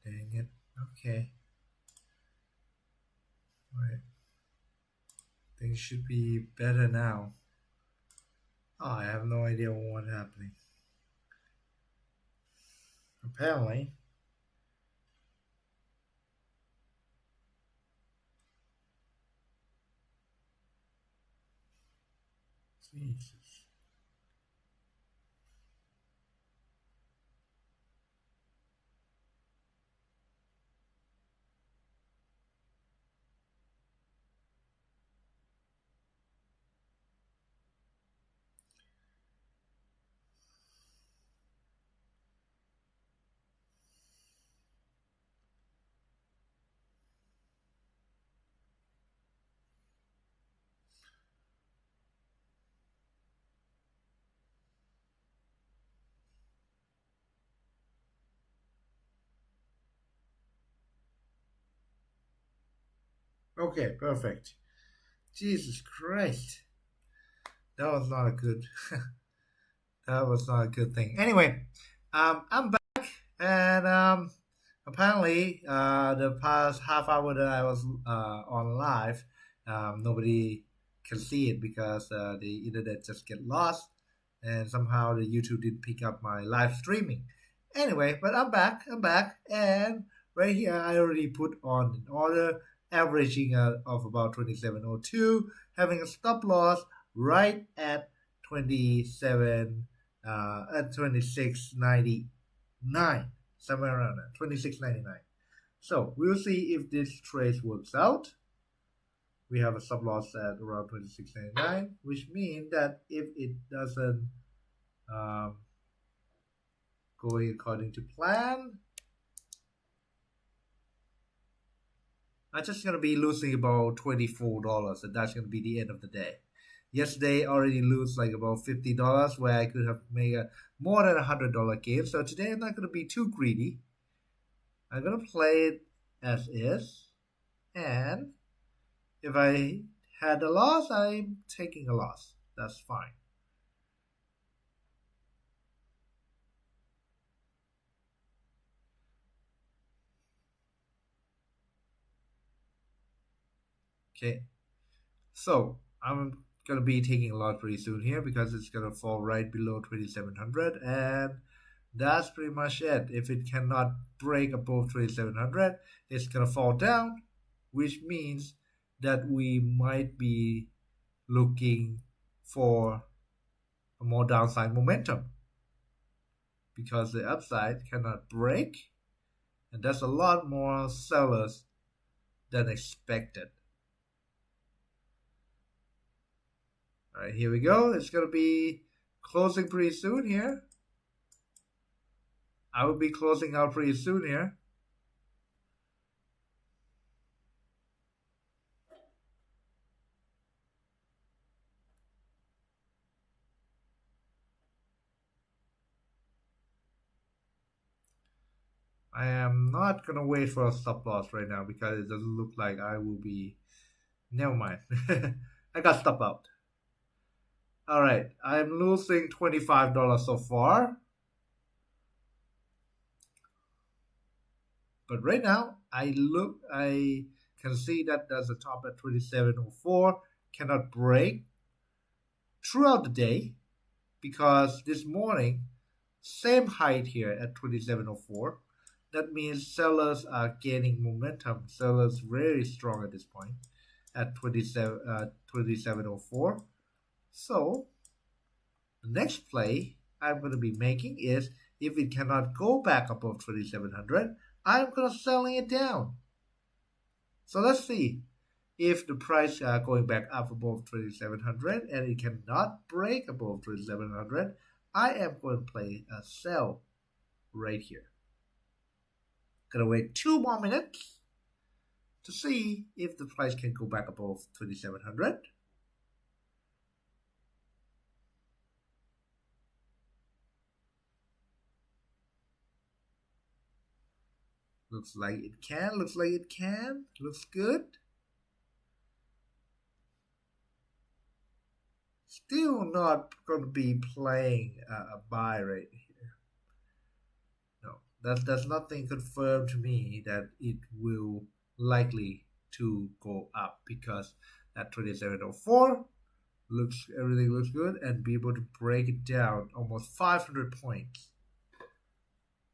dang it. Okay. Right. Things should be better now. Oh, I have no idea what's happening. Apparently. Jesus. Okay, perfect. Jesus Christ. That was not a good that was not a good thing. Anyway, I'm back and apparently the past half hour that I was on live, nobody can see it because the internet just get lost and somehow the YouTube didn't pick up my live streaming. Anyway, but I'm back, and right here I already put on an order averaging of about 2702, having a stop loss right at 27 at 26.99, somewhere around that 26.99. So we'll see if this trade works out. We have a stop loss at around 26.99, which means that if it doesn't um, go according to plan, I'm just gonna be losing about $24, and that's gonna be the end of the day. Yesterday already lose like about $50, where I could have made a more than $100 gain. So today I'm not gonna be too greedy. I'm gonna play it as is, and if I had a loss, I'm taking a loss. That's fine. Okay, so I'm gonna be taking a loss pretty soon here because it's gonna fall right below 2700, and that's pretty much it. If it cannot break above 2700, it's gonna fall down, which means that we might be looking for a more downside momentum because the upside cannot break, and there's a lot more sellers than expected. All right, here we go. It's going to be closing pretty soon here. I will be closing out pretty soon here. I am not going to wait for a stop loss right now because it doesn't look like I will be. Never mind. I got stop out. All right, I'm losing $25 so far. But right now, I can see that there's a top at 2704, cannot break throughout the day because this morning, same height here at 2704. That means sellers are gaining momentum. Sellers very strong at this point at 2704. So the next play I'm going to be making is if it cannot go back above 2700, I'm going to selling it down. So let's see if the price going back up above 2700 and it cannot break above 2700. I am going to play a sell right here. Gonna wait 2 more minutes to see if the price can go back above 2700. Looks like it can. Looks like it can. Looks good. Still not going to be playing a buy right here. No, There's nothing confirmed to me that it will likely to go up because at 2704 looks everything looks good and be able to break it down almost 500 points.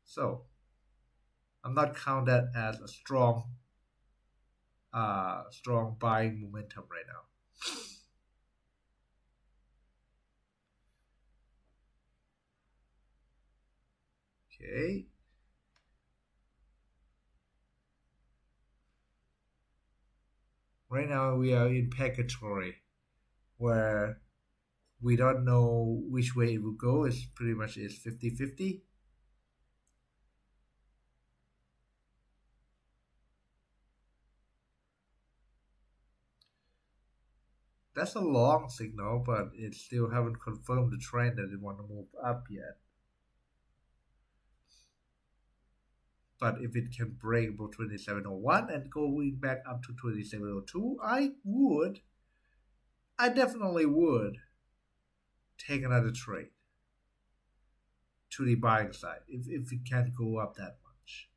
So I'm not count that as a strong buying momentum right now. Okay. Right now we are in purgatory where we don't know which way it will go. It's pretty much is 50-50. That's a long signal, but it still haven't confirmed the trend that it want to move up yet. But if it can break above 2701 and going back up to 2702, I definitely would take another trade to the buying side if it can't go up that much.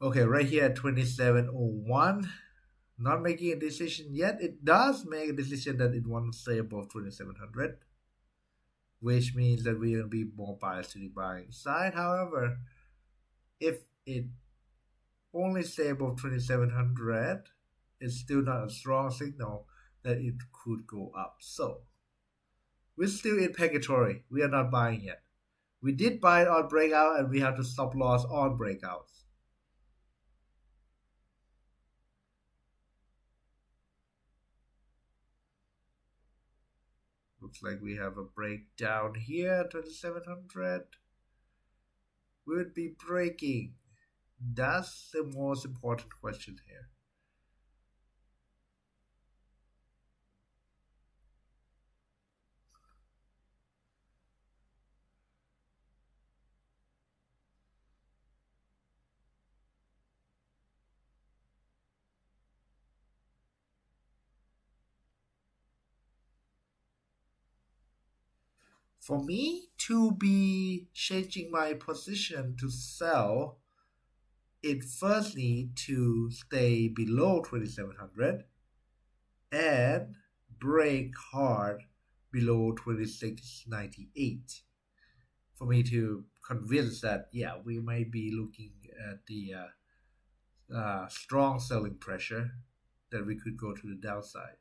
Okay, right here at 2701, not making a decision yet. It does make a decision that it wants to stay above 2700, which means that we're going to be more biased to the buying side. However, if it only stay above 2700, it's still not a strong signal that it could go up. So we're still in purgatory. We are not buying yet. We did buy it on breakout and we have to stop loss on breakouts. Looks like we have a breakdown here, 2700. Will it be breaking? That's the most important question here. For me to be changing my position to sell, it first need to stay below 2700 and break hard below 2698 for me to convince that yeah we might be looking at the strong selling pressure that we could go to the downside.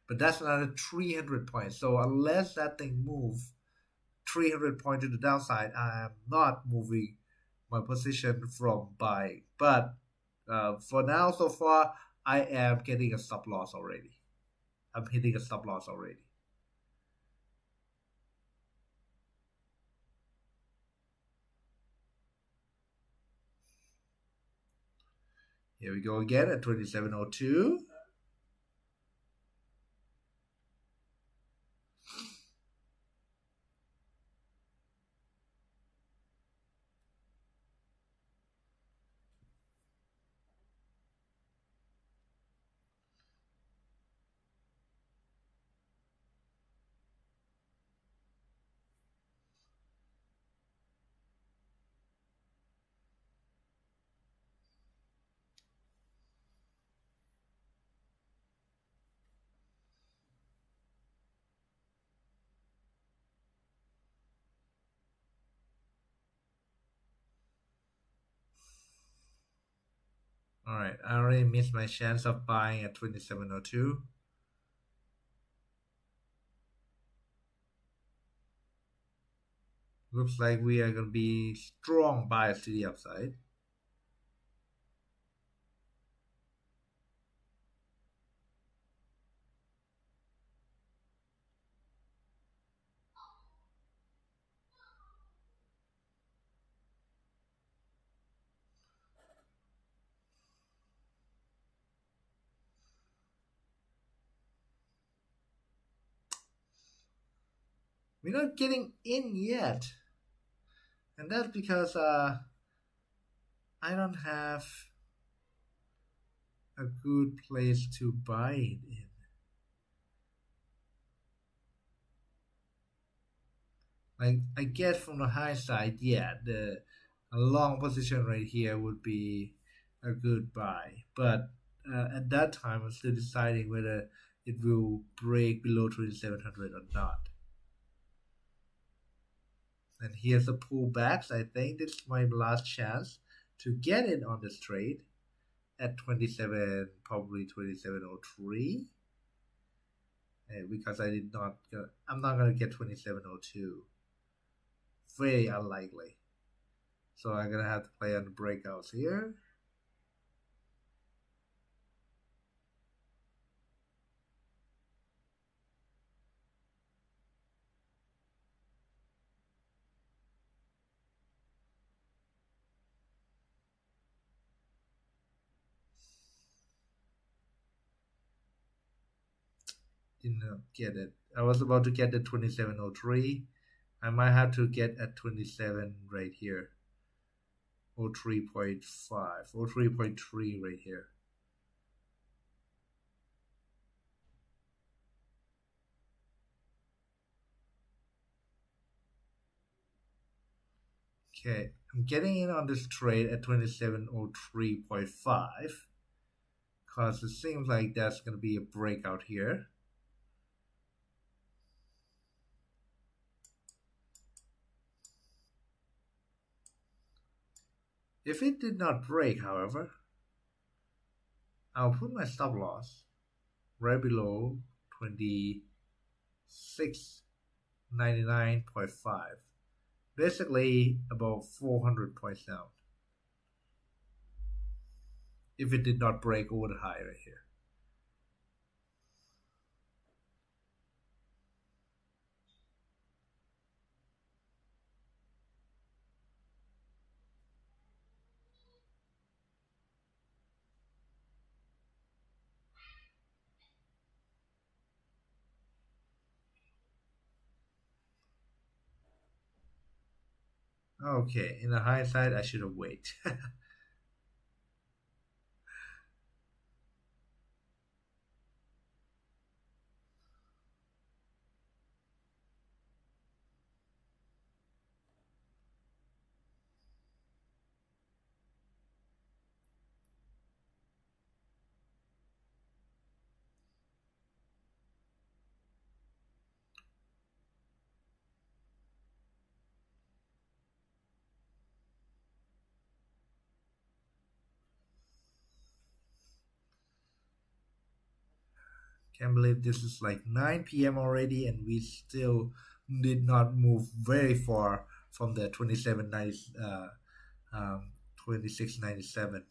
But that's another 300 points. So unless that thing move 300 points to the downside, I am not moving my position from buying. But for now, so far, I am getting a stop loss already. I'm hitting a stop loss already. Here we go again at 2702. All right, I already missed my chance of buying at 2702. Looks like we are going to be strong bias to the upside. We're not getting in yet, and that's because I don't have a good place to buy it in. Like I get from the high side, yeah, the a long position right here would be a good buy, but at that time I'm still deciding whether it will break below 2700 or not. And here's the pullbacks. I think this is my last chance to get it on this trade at 27, probably 2703. Because I did not, I'm not gonna get 2702. Very unlikely. So I'm gonna have to play on the breakouts here. Did not get it. I was about to get the 2703. I might have to get at 27 right here. 03.5, 03.3 right here. Okay, I'm getting in on this trade at 2703.5 because it seems like that's going to be a breakout here. If it did not break, however, I'll put my stop loss right below 2699.5, basically about 400 points down, if it did not break over the high right here. Okay, in the high side, I should have waited. Can't believe this is like 9 p.m. already and we still did not move very far from the 2790, 2697.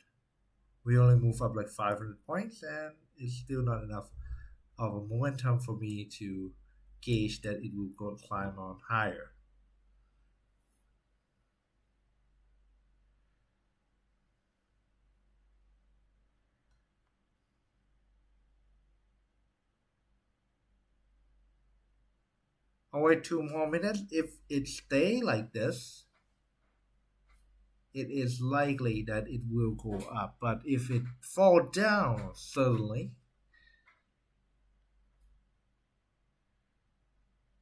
We only move up like 500 points and it's still not enough of a momentum for me to gauge that it will go climb on higher. I'll wait 2 more minutes. If it stay like this, it is likely that it will go up. But if it fall down suddenly,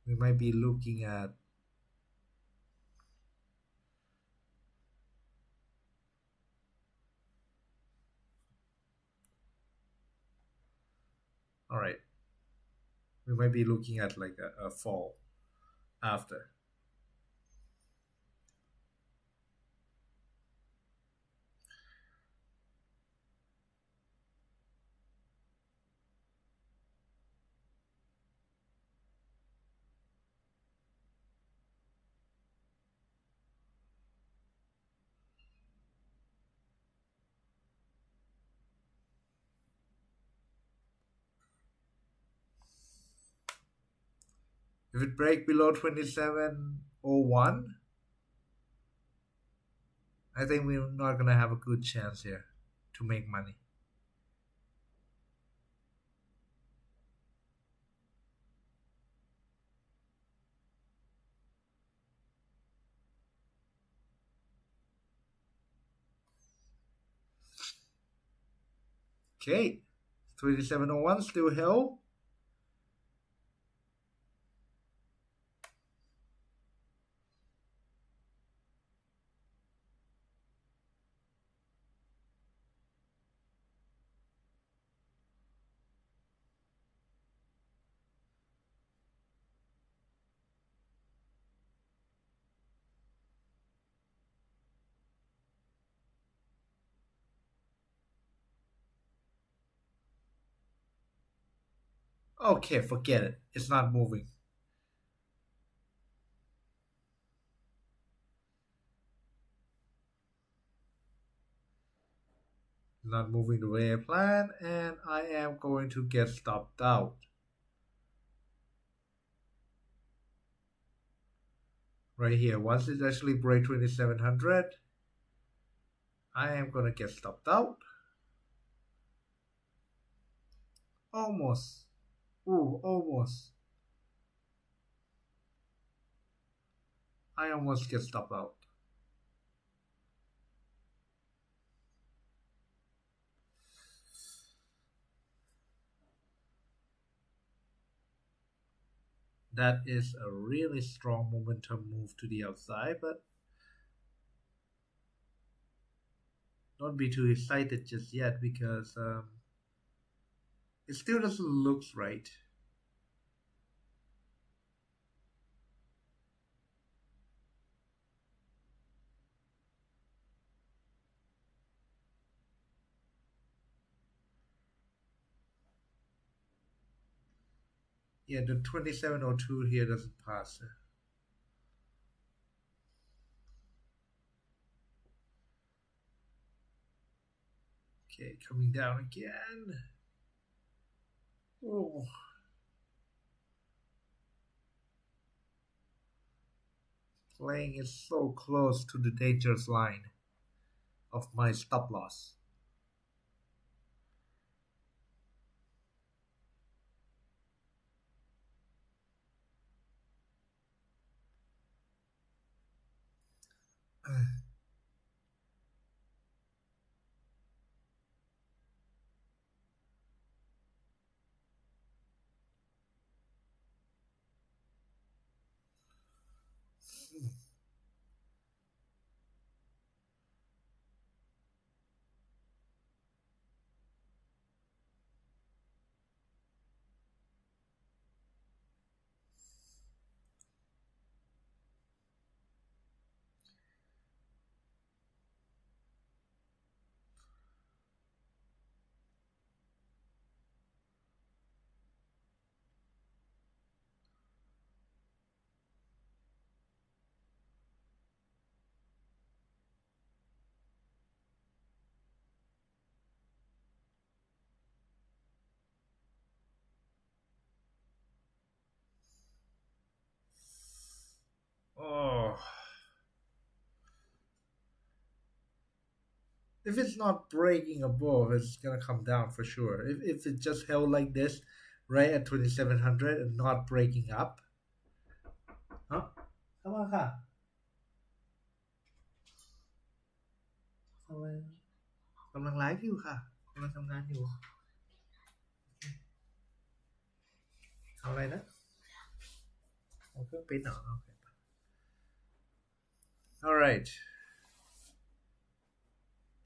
we might be looking at all right, we might be looking at like a fall after. If it break below 2701, I think we're not gonna have a good chance here to make money. Okay, 2701 still held. Okay, forget it. It's not moving. Not moving the way I planned, and I am going to get stopped out. Right here. Once it actually breaks 2700, I am going to get stopped out. Almost. Ooh, almost. I almost get stopped out. That is a really strong momentum move to the outside, but don't be too excited just yet because it still doesn't look right. Yeah, the 2702 here doesn't pass. Okay, coming down again. Oh, playing is so close to the dangerous line of my stop loss. Oh, if it's not breaking above, it's gonna come down for sure. If it just held like this, right at 2700 and not breaking up, huh? Come on, ค่ะทำไมกำลังไลฟ์อยู่ค่ะกำลังทำงานอยู่ทำอะไรนะเอาเครื่องปริ้นเหรอโอเค All right.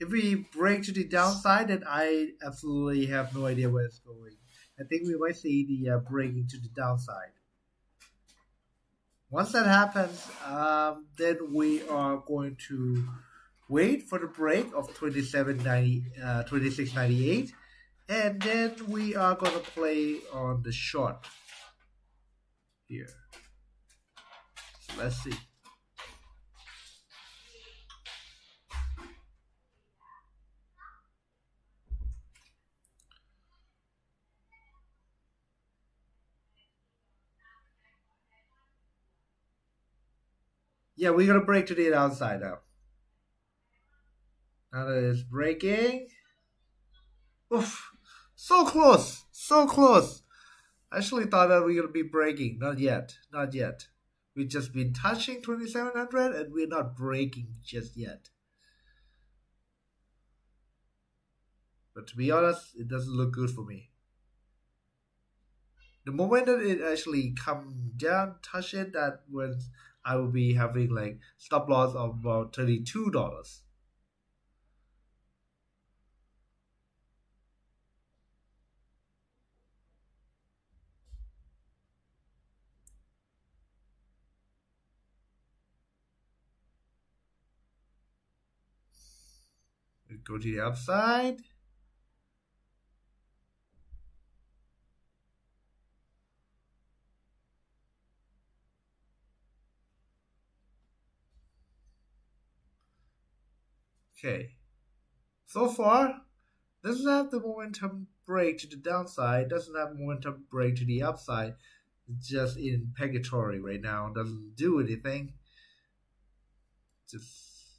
If we break to the downside, then I absolutely have no idea where it's going. I think we might see the breaking to the downside. Once that happens, then we are going to wait for the break of 2698, and then we are going to play on the short here. So let's see. Yeah, we're going to break to the downside now. Now that it's breaking. Oof. So close. So close. I actually thought that we are going to be breaking. Not yet. Not yet. We've just been touching 2700 and we're not breaking just yet. But to be honest, it doesn't look good for me. The moment that it actually come down, touch it, that when I will be having like stop loss of about $32. We go to the upside. Okay. So far, doesn't have the momentum break to the downside, doesn't have momentum break to the upside. It's just in purgatory right now, doesn't do anything. Just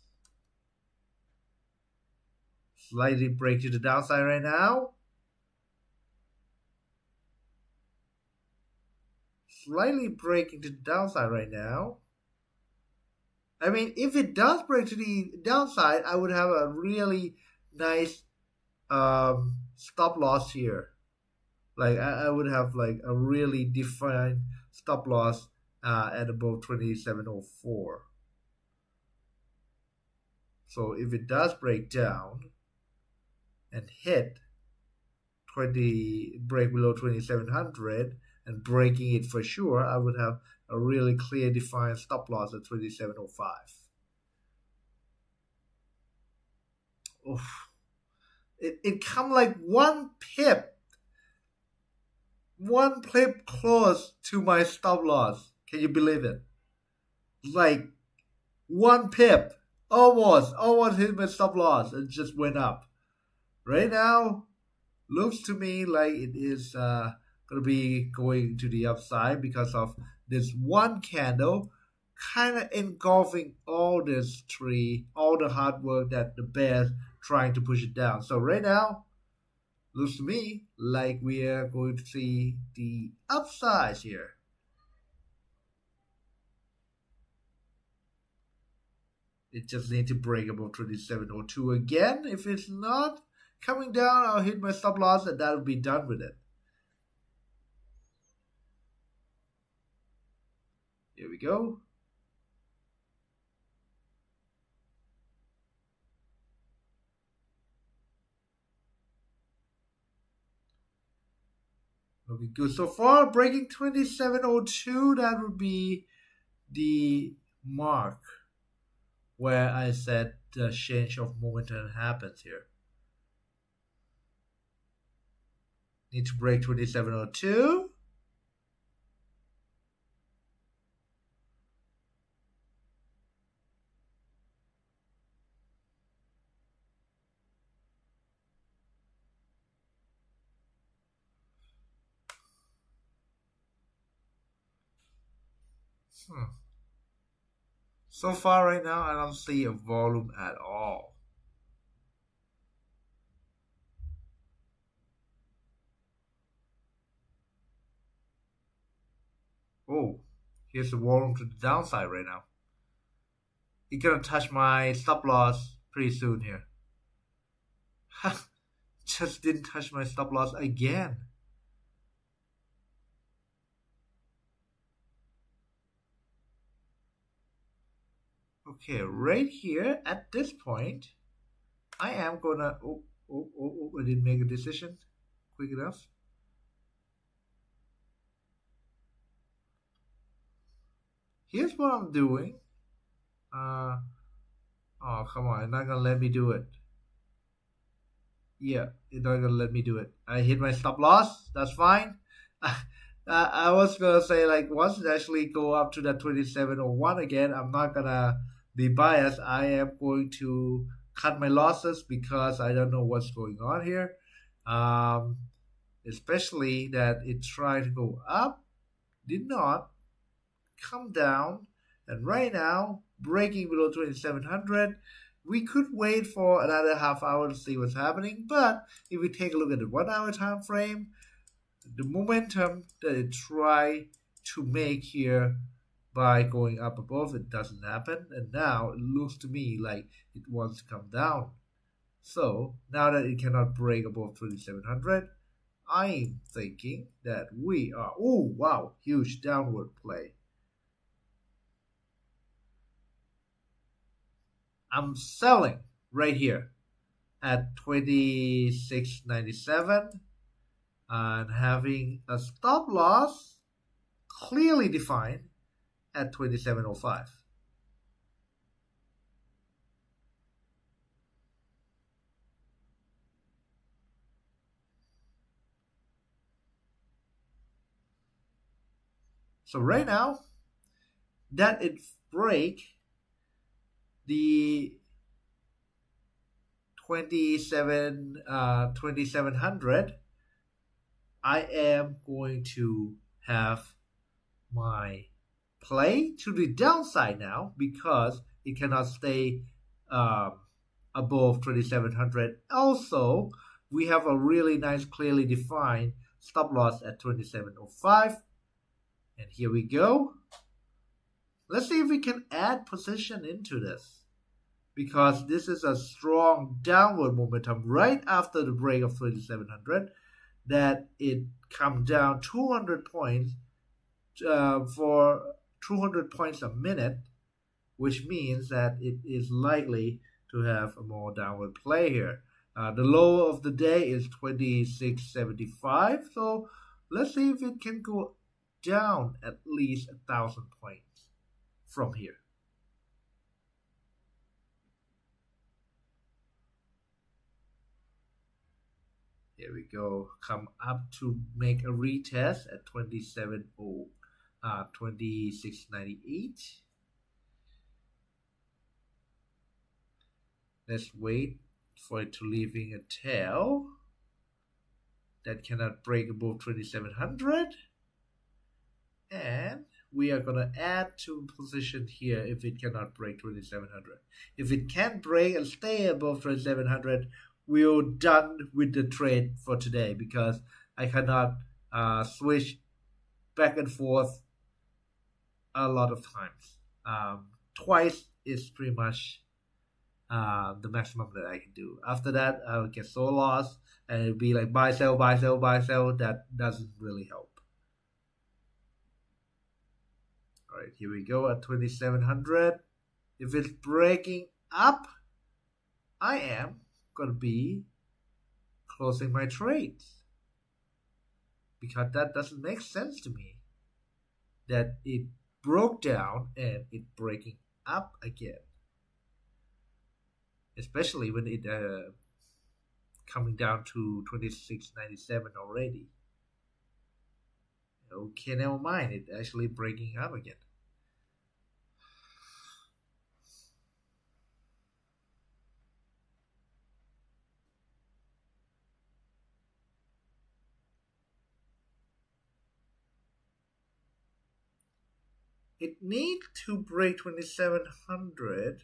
slightly break to the downside right now. Slightly breaking to the downside right now. I mean, if it does break to the downside, I would have a really nice stop loss here. Like I would have like a really defined stop loss at above 2704. So if it does break down and hit 20, break below 2700 and breaking it for sure, I would have a really clear defined stop loss at 2705. Oof. It come like one pip close to my stop loss. Can you believe it? Like one pip, almost hit my stop loss and just went up. Right now, looks to me like it is going to be going to the upside because of this one candle kind of engulfing all this tree, all the hard work that the bears trying to push it down. So right now, looks to me like we are going to see the upside here. It just needs to break above 2702 again. If it's not coming down, I'll hit my stop loss and that'll be done with it. Here we go. Looking good so far. Breaking 2702, that would be the mark where I said the change of momentum happens here. Need to break 2702. So far right now, I don't see a volume at all. Oh, here's the volume to the downside right now. It's gonna touch my stop loss pretty soon here. Just didn't touch my stop loss again. Okay, right here at this point, I am gonna. I didn't make a decision quick enough. Here's what I'm doing. Oh, come on, it's not gonna let me do it. Yeah, it's not gonna let me do it. I hit my stop loss. That's fine. I was gonna say like once it actually go up to that 2701 again, I'm not gonna be biased. I am going to cut my losses because I don't know what's going on here. Um, Especially that it tried to go up, did not come down, and right now breaking below 2700. We could wait for another half hour to see what's happening, but if we take a look at the 1 hour time frame, the momentum that it tried to make here by going up above it doesn't happen, and now it looks to me like it wants to come down. So now that it cannot break above 2700, I'm thinking that we are, oh wow, huge downward play. I'm selling right here at 26.97 and having a stop loss clearly defined at 27.05. So right now that it break the 2700, I am going to have my play to the downside now because it cannot stay um, above 2700. Also, we have a really nice, clearly defined stop loss at 2705. And here we go. Let's see if we can add position into this because this is a strong downward momentum right after the break of 2700 that it come down 200 points for 200 points a minute, which means that it is likely to have a more downward play here. The low of the day is 26.75, so let's see if it can go down at least 1,000 points from here. Here we go. Come up to make a retest at 26.98. Let's wait for it to leaving a tail that cannot break above 2700. And we are going to add to position here if it cannot break 2700. If it can break and stay above 2700, we're done with the trade for today because I cannot switch back and forth a lot of times. Twice is pretty much the maximum that I can do. After that, I will get so lost and it'll be like buy, sell, buy, sell, buy, sell. That doesn't really help. All right, here we go at 2700. If it's breaking up, I am going to be closing my trades because that doesn't make sense to me that it broke down and it breaking up again, especially when it coming down to 26.97 already. Okay, never mind, it actually breaking up again. It needs to break 2700.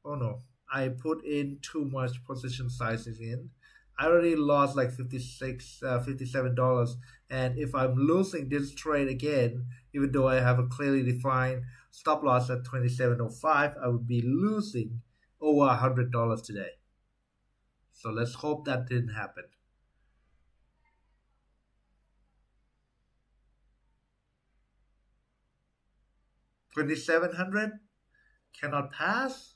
Oh no, I put in too much position sizes in. I already lost like $57, and if I'm losing this trade again, even though I have a clearly defined stop loss at 27.05, I would be losing over $100 today. So let's hope that didn't happen. 2700 cannot pass.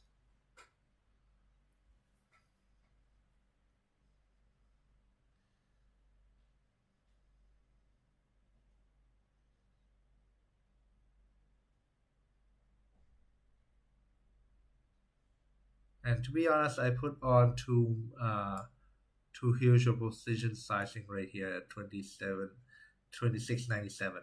And to be honest, I put on too huge a position sizing right here at 26.97.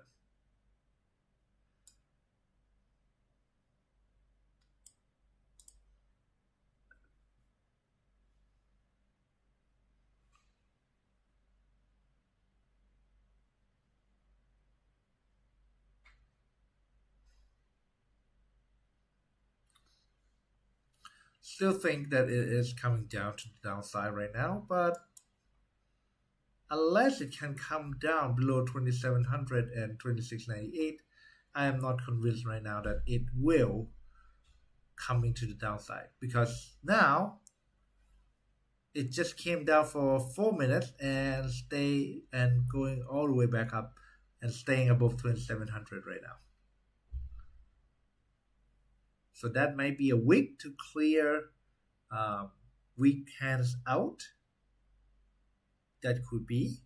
Still think that it is coming down to the downside right now, but unless it can come down below 2700 and 26.98, I am not convinced right now that it will coming to the downside, because now it just came down for 4 minutes and stay and going all the way back up and staying above 2700 right now. So that might be a wick to clear weak hands out. That could be.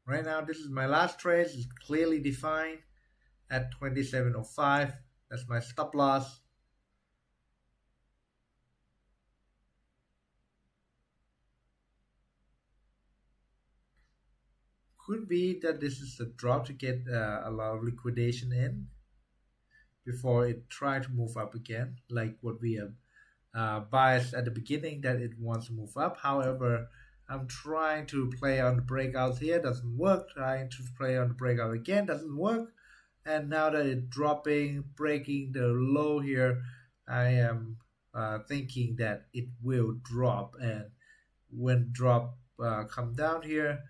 Right now, this is my last trade. It's clearly defined at 2705. That's my stop loss. Could be that this is a drop to get a lot of liquidation in before it try to move up again, like what we have biased at the beginning that it wants to move up. However, I'm trying to play on the breakout here, doesn't work. Trying to play on the breakout again, doesn't work. And now that it's dropping, breaking the low here, I am thinking that it will drop. And when drop come down here,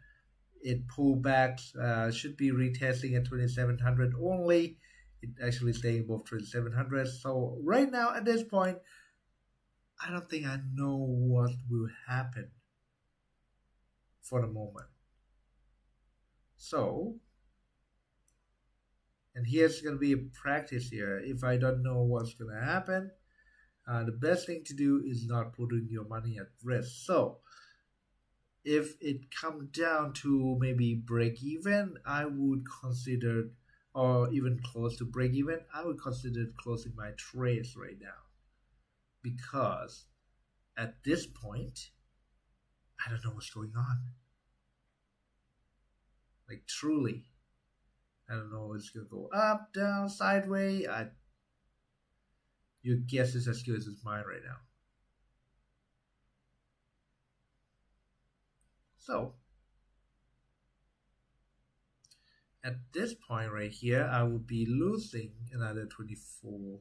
it pull back, should be retesting at 2700 only. It actually staying above 2700. So right now at this point, I don't think I know what will happen for the moment. So, and here's going to be a practice here. If I don't know what's going to happen, the best thing to do is not putting your money at risk. So, if it comes down to maybe break even, I would consider, or even close to break even, I would consider closing my trades right now. Because at this point, I don't know what's going on. Like truly, I don't know if it's gonna go up, down, sideways. Your guess is as good as mine right now. So at this point right here, I would be losing another $24,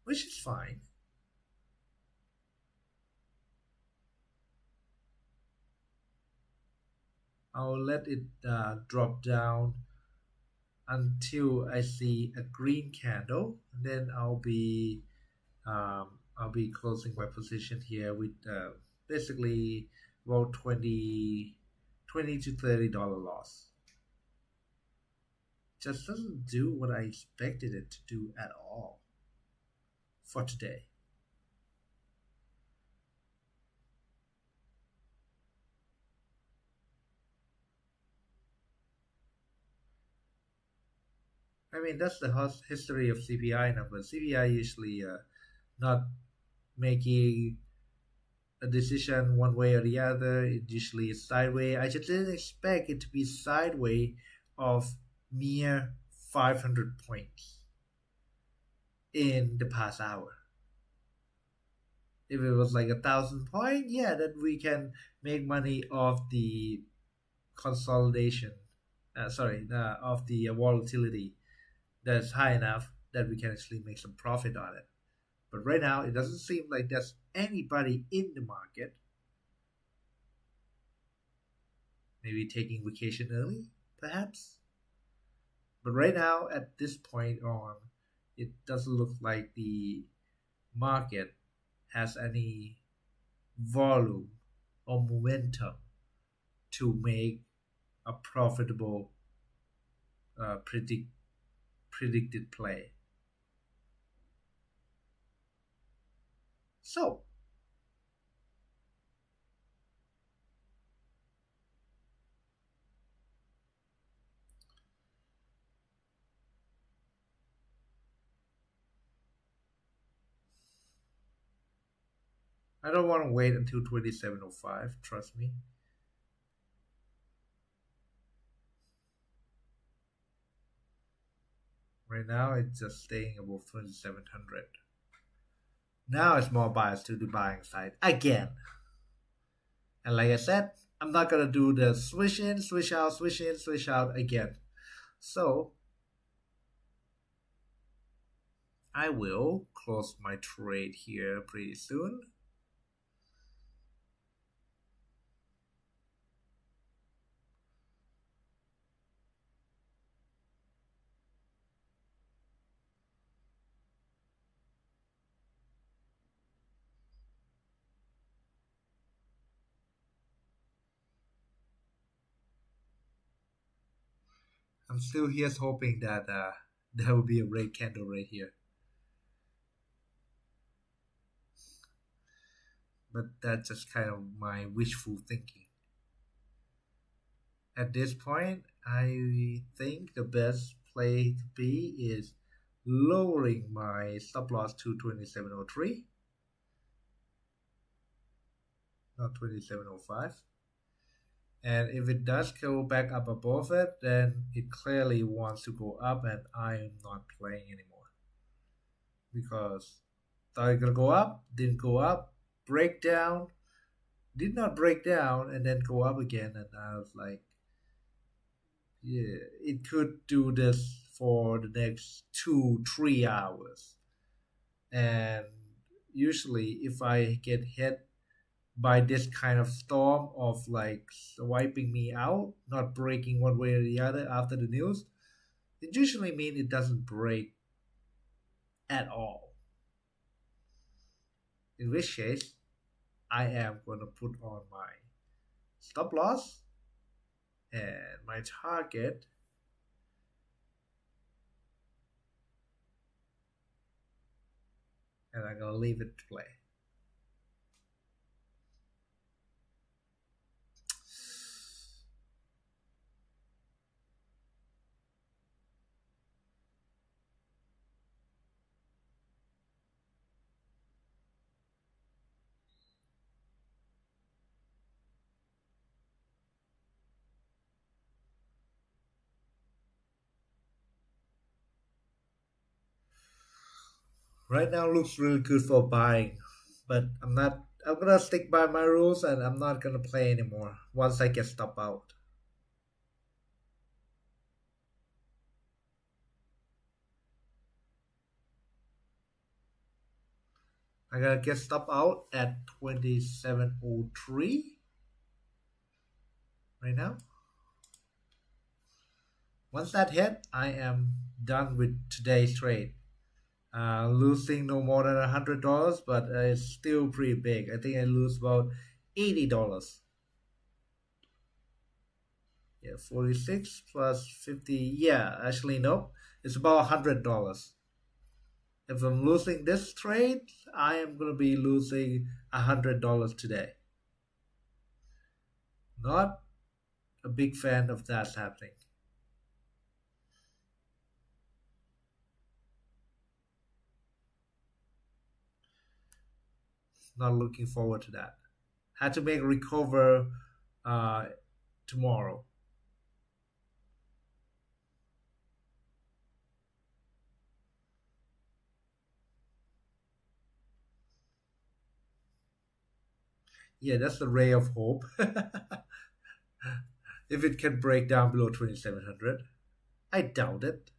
which is fine. I'll let it drop down until I see a green candle, and then I'll be closing my position here with basically about 20 to $30 loss. Just doesn't do what I expected it to do at all for today. I mean, that's the history of CPI numbers. CPI usually not making a decision one way or the other. It usually is sideways. I just didn't expect it to be sideways of near 500 points in the past hour. If it was like 1,000 points, yeah, that we can make money off the consolidation. Of the volatility that's high enough that we can actually make some profit on it. But right now, it doesn't seem like there's anybody in the market. Maybe taking vacation early, perhaps. But right now, at this point on, it doesn't look like the market has any volume or momentum to make a profitable predict predicted play. So I don't want to wait until 27:05. Trust me. Right now, it's just staying above 2,700. Now it's more biased to the buying side again. And like I said, I'm not gonna do the switch in, switch out, switch in, switch out again. So I will close my trade here pretty soon. I'm still here hoping that there will be a red candle right here. But that's just kind of my wishful thinking. At this point, I think the best play to be is lowering my stop loss to 2703, not 2705. And if it does go back up above it, then it clearly wants to go up, and I am not playing anymore. Because thought it gonna go up, didn't go up, break down, did not break down, and then go up again. And I was like, yeah, it could do this for the next 2 3 hours. And usually, if I get hit by this kind of storm of like wiping me out, not breaking one way or the other after the news, it usually means it doesn't break at all. In which case, I am going to put on my stop loss and my target, and I'm going to leave it to play. Right now looks really good for buying, but I'm gonna stick by my rules and I'm not gonna play anymore once I get stop out. I gotta get stop out at 2703 right now. Once that hit, I am done with today's trade. Losing no more than $100, but it's still pretty big. I think I lose about $80. Yeah, 46 plus 50. Yeah, actually no, it's about $100. If I'm losing this trade, I am gonna be losing $100 today. Not a big fan of that happening. Not looking forward to that. Had to make a recover uh, tomorrow. Yeah, that's the ray of hope. If it can break down below 2,700, I doubt it.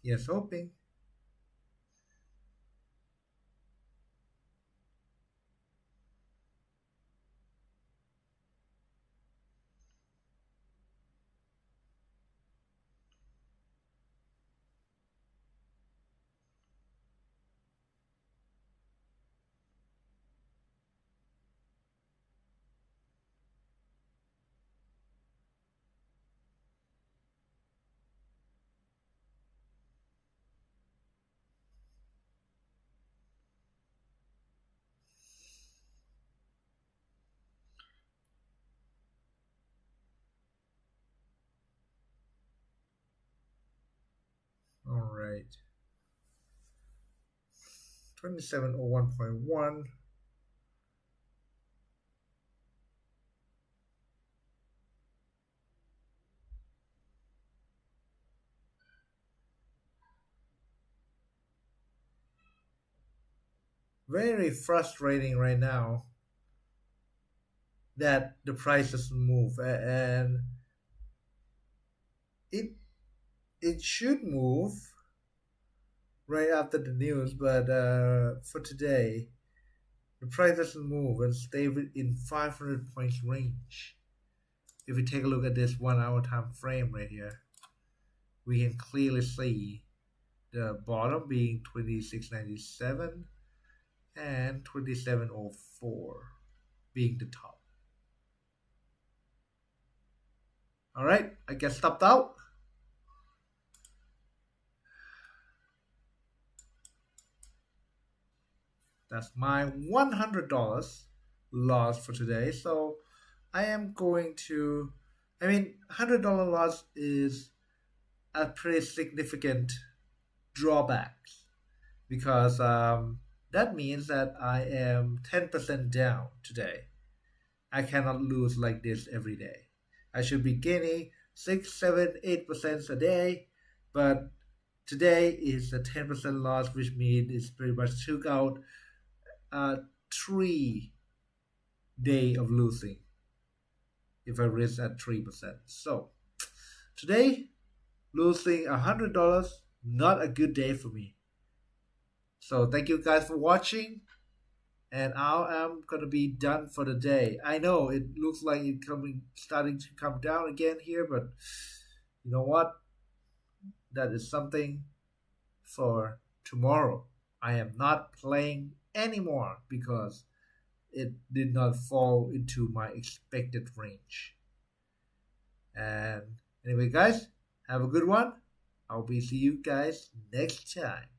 Yes, hoping. rate. 2701.1. Very frustrating right now that the price doesn't move, and it it should move right after the news, but for today the price doesn't move and stay in 500 points range. If we take a look at this 1 hour time frame right here, we can clearly see the bottom being 2697 and 2704 being the top. All right, I get stopped out. That's my $100 loss for today. So I am going to, $100 loss is a pretty significant drawback because that means that I am 10% down today. I cannot lose like this every day. I should be gaining 6, 7, 8% a day, but today is a 10% loss, which means it's pretty much took out 3 day of losing if I risk at 3%. So today, losing $100, not a good day for me. So thank you guys for watching, and I am gonna be done for the day. I know it looks like it's starting to come down again here, but you know what? That is something for tomorrow. I am not playing anymore because it did not fall into my expected range. And anyway, guys, have a good one. I'll be see you guys next time.